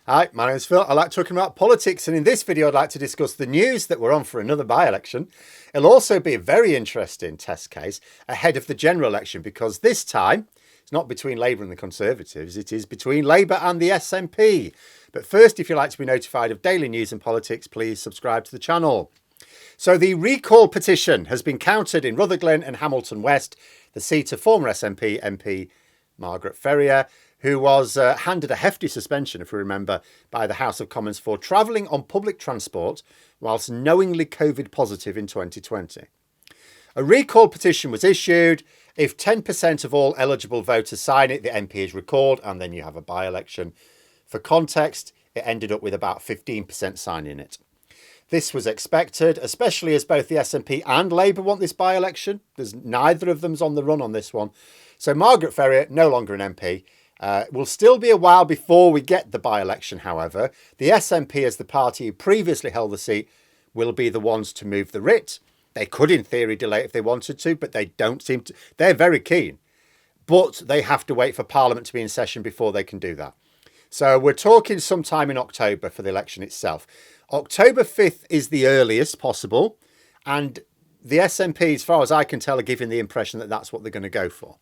Hi, my name's Phil. I like talking about politics, and in this video I'd like to discuss the news that we're on for another by-election. It'll also be a very interesting test case ahead of the general election, because this time it's not between Labour and the Conservatives, it is between Labour and the SNP. But first, if you'd like to be notified of daily news and politics, please subscribe to the channel. So the recall petition has been counted in Rutherglen and Hamilton West, the seat of former SNP MP Margaret Ferrier, who was handed a hefty suspension, if we remember, by the House of Commons for travelling on public transport whilst knowingly COVID positive in 2020. A recall petition was issued. If 10% of all eligible voters sign it, the MP is recalled, and then you have a by-election. For context, it ended up with about 15% signing it. This was expected, especially as both the SNP and Labour want this by-election. There's neither of them's on the run on this one. So Margaret Ferrier, no longer an MP. Will still be a while before we get the by-election, however. The SNP, as the party who previously held the seat, will be the ones to move the writ. They could, in theory, delay it if they wanted to, but they don't seem to. They're very keen. But they have to wait for Parliament to be in session before they can do that. So we're talking sometime in October for the election itself. October 5th is the earliest possible. And the SNP, as far as I can tell, are giving the impression that that's what they're going to go for.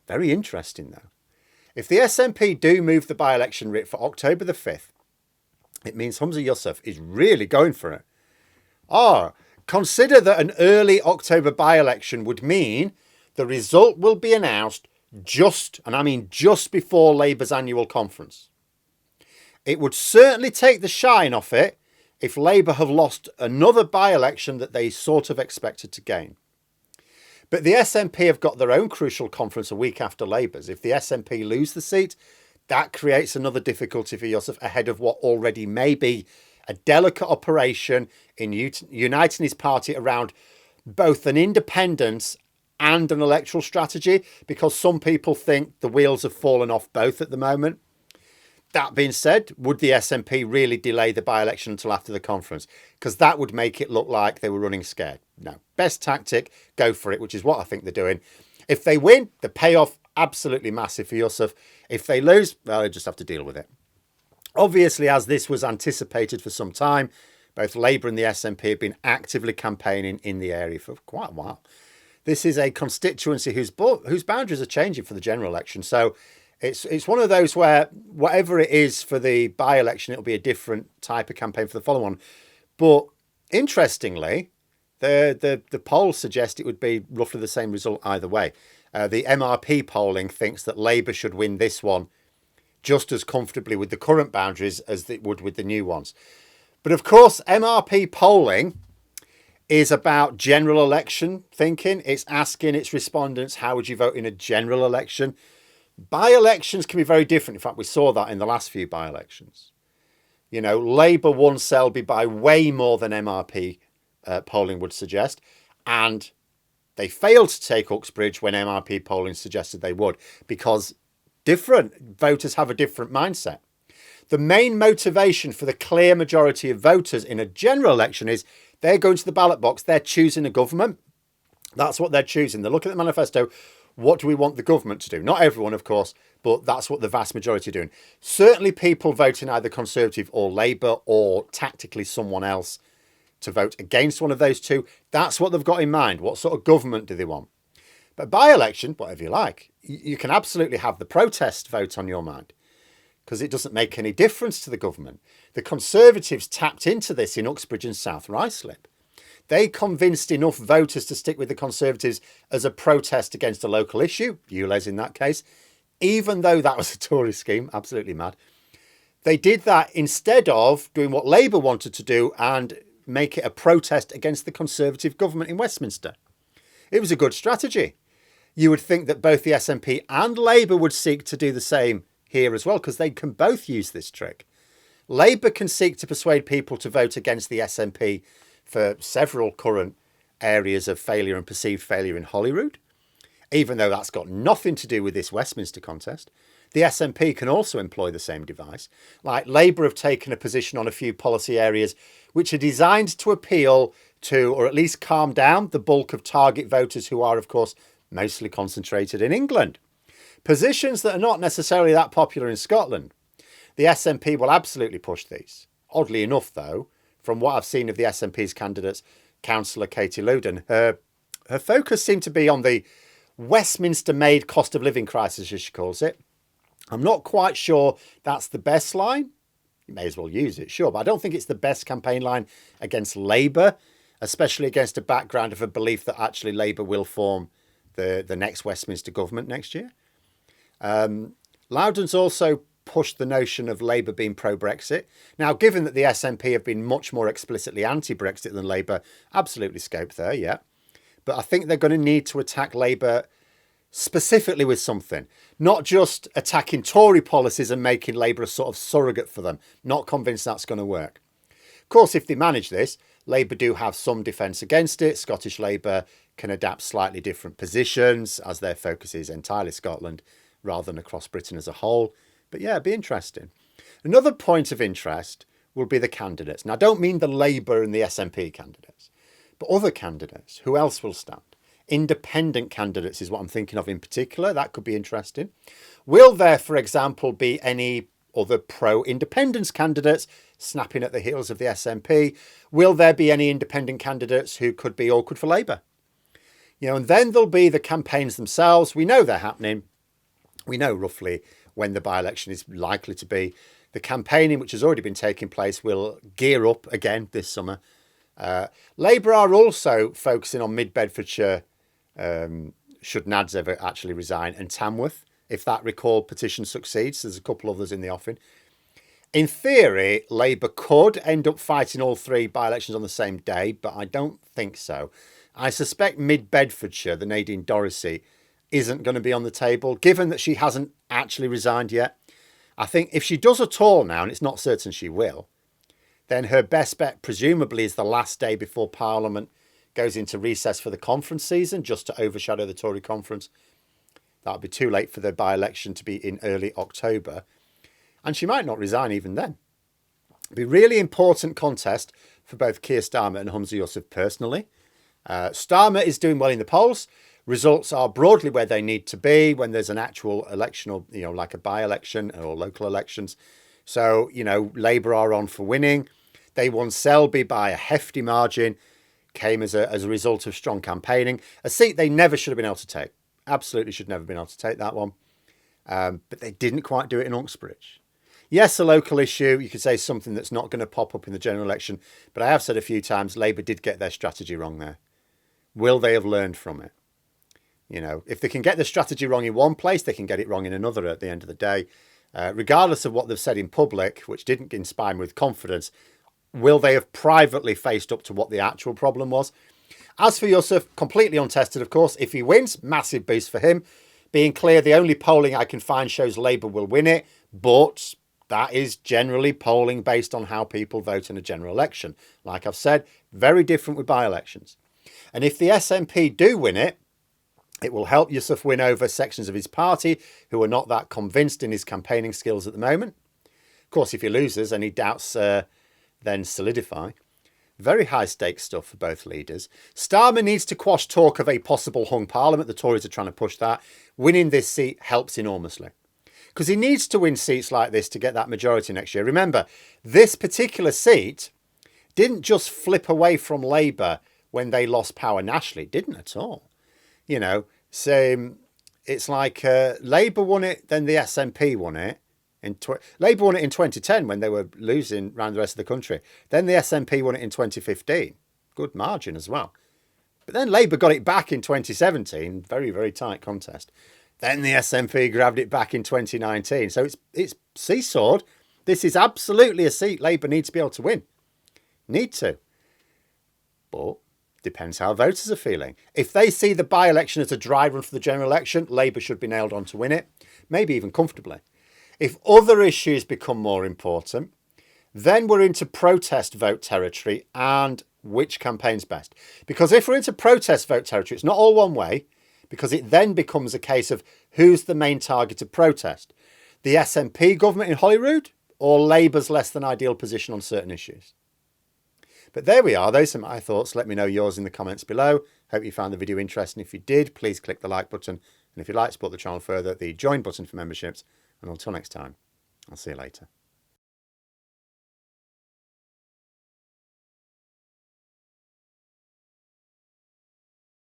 Very interesting, though. If the SNP do move the by-election writ for October the 5th, it means Humza Yousaf is really going for it. Consider that an early October by-election would mean the result will be announced just, and I mean just before Labour's annual conference. It would certainly take the shine off it if Labour have lost another by-election that they sort of expected to gain. But the SNP have got their own crucial conference a week after Labour's. If the SNP lose the seat, that creates another difficulty for Yousaf ahead of what already may be a delicate operation in uniting his party around both an independence and an electoral strategy, because some people think the wheels have fallen off both at the moment. That being said, would the SNP really delay the by-election until after the conference? Because that would make it look like they were running scared. No, best tactic, go for it, which is what I think they're doing. If they win, the payoff, absolutely massive for Yousaf. If they lose, well, they just have to deal with it. Obviously, as this was anticipated for some time, both Labour and the SNP have been actively campaigning in the area for quite a while. This is a constituency whose boundaries are changing for the general election. So it's one of those where whatever it is for the by-election, it'll be a different type of campaign for the following one. But interestingly, the polls suggest it would be roughly the same result either way. The MRP polling thinks that Labour should win this one just as comfortably with the current boundaries as it would with the new ones. But of course, MRP polling is about general election thinking. It's asking its respondents, how would you vote in a general election? By-elections can be very different. In fact, we saw that in the last few by-elections. You know, Labour won Selby by way more than MRP polling would suggest. And they failed to take Uxbridge when MRP polling suggested they would, because different voters have a different mindset. The main motivation for the clear majority of voters in a general election is they're going to the ballot box, they're choosing a government. That's what they're choosing. They're looking at the manifesto. What do we want the government to do? Not everyone, of course, but that's what the vast majority are doing. Certainly people voting either Conservative or Labour, or tactically someone else to vote against one of those two. That's what they've got in mind. What sort of government do they want? But by-election, whatever you like, you can absolutely have the protest vote on your mind, because it doesn't make any difference to the government. The Conservatives tapped into this in Uxbridge and South Ruislip. They convinced enough voters to stick with the Conservatives as a protest against a local issue, ULEZ in that case, even though that was a Tory scheme, absolutely mad. They did that instead of doing what Labour wanted to do and make it a protest against the Conservative government in Westminster. It was a good strategy. You would think that both the SNP and Labour would seek to do the same here as well, because they can both use this trick. Labour can seek to persuade people to vote against the SNP for several current areas of failure and perceived failure in Holyrood, even though that's got nothing to do with this Westminster contest. The SNP can also employ the same device. Like Labour have taken a position on a few policy areas which are designed to appeal to, or at least calm down, the bulk of target voters who are, of course, mostly concentrated in England. Positions that are not necessarily that popular in Scotland. the SNP will absolutely push these. Oddly enough, though, from what I've seen of the SNP's candidates, Councillor Katie Loudon, her focus seemed to be on the Westminster-made cost of living crisis, as she calls it. I'm not quite sure that's the best line. You may as well use it, sure, but I don't think it's the best campaign line against Labour, especially against a background of a belief that actually Labour will form the next Westminster government next year. Loudon's also pushed the notion of Labour being pro-Brexit. Now, given that the SNP have been much more explicitly anti-Brexit than Labour, absolutely scope there, yeah. But I think they're going to need to attack Labour specifically with something, not just attacking Tory policies and making Labour a sort of surrogate for them. Not convinced that's going to work. Of course, if they manage this, Labour do have some defence against it. Scottish Labour can adapt slightly different positions as their focus is entirely Scotland rather than across Britain as a whole. But yeah, it'd be interesting. Another point of interest will be the candidates. Now, I don't mean the Labour and the SNP candidates, but other candidates. Who else will stand? Independent candidates is what I'm thinking of in particular. That could be interesting. Will there, for example, be any other pro-independence candidates snapping at the heels of the SNP? Will there be any independent candidates who could be awkward for Labour? You know, and then there'll be the campaigns themselves. We know they're happening. We know roughly when the by-election is likely to be. The campaigning, which has already been taking place, will gear up again this summer. Labour are also focusing on mid-Bedfordshire, should Nads ever actually resign, and Tamworth, if that recall petition succeeds. There's a couple others in the offing. In theory, Labour could end up fighting all three by-elections on the same day, but I don't think so. I suspect mid-Bedfordshire, the Nadine Dorothy, isn't going to be on the table, given that she hasn't actually resigned yet. I think if she does at all now, and it's not certain she will, then her best bet presumably is the last day before Parliament goes into recess for the conference season, just to overshadow the Tory conference. That'll be too late for the by-election to be in early October. And she might not resign even then. It'll be a really important contest for both Keir Starmer and Humza Yousaf personally. Starmer is doing well in the polls. Results are broadly where they need to be when there's an actual election, or, you know, like a by-election or local elections. So, you know, Labour are on for winning. They won Selby by a hefty margin, came as a result of strong campaigning. A seat they never should have been able to take. Absolutely should never have been able to take that one. But they didn't quite do it in Uxbridge. Yes, a local issue, you could say something that's not going to pop up in the general election. But I have said a few times, Labour did get their strategy wrong there. Will they have learned from it? You know, if they can get the strategy wrong in one place, they can get it wrong in another at the end of the day. Regardless of what they've said in public, which didn't inspire me with confidence, will they have privately faced up to what the actual problem was? As for Yousaf, completely untested, of course. If he wins, massive boost for him. Being clear, the only polling I can find shows Labour will win it, but that is generally polling based on how people vote in a general election. Like I've said, very different with by-elections. And if the SNP do win it, it will help Yousaf win over sections of his party who are not that convinced in his campaigning skills at the moment. Of course, if he loses, any doubts then solidify. Very high stakes stuff for both leaders. Starmer needs to quash talk of a possible hung parliament. The Tories are trying to push that. Winning this seat helps enormously, because he needs to win seats like this to get that majority next year. Remember, this particular seat didn't just flip away from Labour when they lost power nationally. It didn't at all. You know, so it's like Labour won it, then the SNP won it. Labour won it in 2010 when they were losing around the rest of the country. Then the SNP won it in 2015. Good margin as well. But then Labour got it back in 2017. Very, very tight contest. Then the SNP grabbed it back in 2019. So it's seesawed. This is absolutely a seat Labour needs to be able to win. Need to. But depends how voters are feeling. If they see the by-election as a dry run for the general election, Labour should be nailed on to win it. Maybe even comfortably. If other issues become more important, then we're into protest vote territory and which campaign's best. Because if we're into protest vote territory, it's not all one way, because it then becomes a case of who's the main target of protest. The SNP government in Holyrood or Labour's less than ideal position on certain issues. But there we are. Those are my thoughts. Let me know yours in the comments below. Hope you found the video interesting. If you did, please click the like button. And if you'd like to support the channel further, the join button for memberships. And until next time, I'll see you later.